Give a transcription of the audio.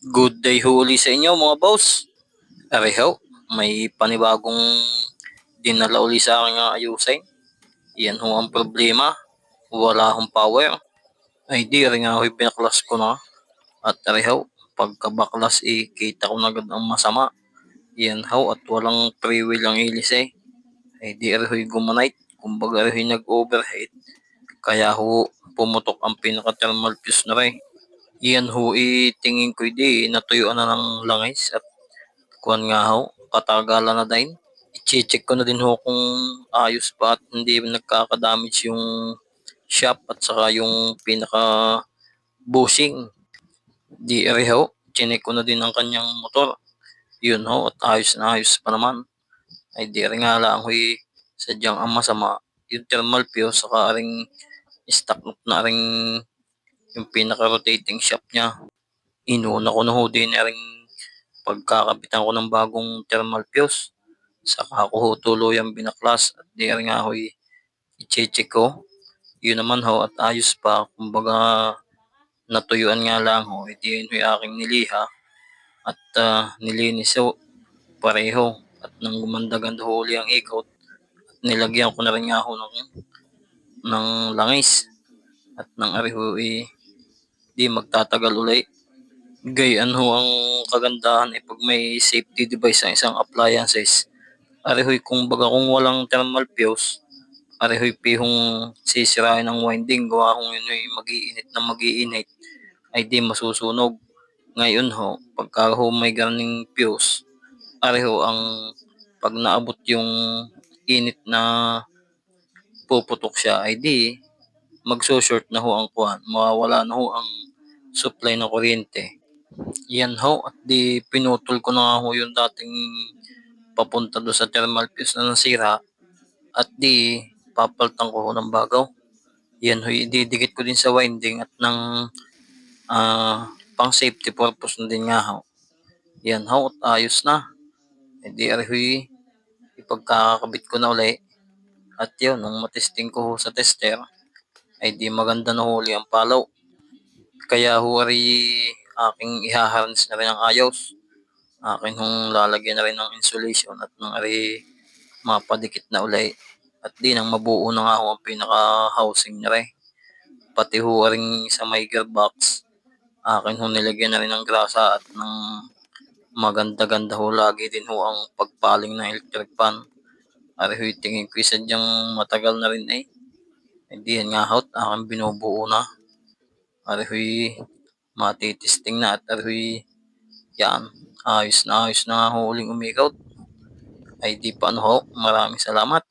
Good day ho uli sa inyo mga boss. Areho, may panibagong dinala uli sa akin nga ayusin. Yan ho ang problema. Wala akong power. Ay di, rin nga ho'y pinaklas ko na. At areho, pagkabaklas kita ko na agad ang masama. Yan ho, at walang free wheel ang ilis eh. Ay di, areho'y gumanite. Kumbaga areho'y nag-overheat. Kaya ho, pumutok ang pinaka-thermal fuse na rin. Yan ho, tingin ko di, natuyuan na ng langis at kuan nga ho, katagalan na din. I-check ko na din ho kung ayos pa at hindi nagkaka-damage yung shop at saka yung pinaka bushing. Di ere ho, chinek ko na din ang kanyang motor. Yun ho, at ayos na ayos pa naman. Ay di rin nga lang ho, sadyang ang masama yung thermal fuse saka ring stock na ring yung pinaka rotating shaft niya. Inuna ko na ho din ring pagkakabitan ko ng bagong thermal fuse. Saka ako ho tuluyang binaklas at di rin nga ho'y i-check ko. Yun naman ho at ayos pa. Kumbaga natuyuan nga lang ho. Hindi yun ho'y aking niliha at nilinis ho pareho. At nang gumanda-ganda ho uli ang ikot, nilagyan ko na rin nga ho ng langis. At nang ari ho di magtatagal uli. Gayan ho ang kagandahan pag may safety device ang isang appliances. Arihoy kung baga kung walang thermal fuse, arihoy pihong sisirain ang winding, gawa kung yun ay mag-iinit na mag-iinit, ay di masusunog. Ngayon ho, pagka ho may ganing fuse, ariho ang pag naabot yung init na puputok siya, ay di magso-short na ho ang kuhan, mawawala na ho ang supply ng kuryente. Yan ho, at di pinutol ko na nga ho yung dating papunta do sa thermal fuse na nasira at di papaltan ko ng bagaw. Yan ho, ididikit ko din sa winding at ng pang safety purpose na din nga ho. Yan ho, at ayos na. Hindi arihoy ipagkakabit ko na uli. At yun, nung matesting ko ho sa tester, ay di maganda na huli ang palaw. Kaya ho ari aking ihaharness na rin ang ayos. Akin hong lalagyan na rin ng insulation at nang ari mapadikit na uli. At di nang mabuo na nga ho ang pinaka-housing na rin. Pati ho ring sa may gearbox, akin ho nilagyan na rin ng grasa at ng maganda-ganda ho lagi din ho ang pagpaling ng electric fan. Ari ho tingin ko sadyang matagal na rin eh. Hindi yan nga ho, aking binubuo na. Ari ho matitesting na at ari ho yan. Ayos na nga ho uling umikaw. Ay di pa ano ho, maraming salamat.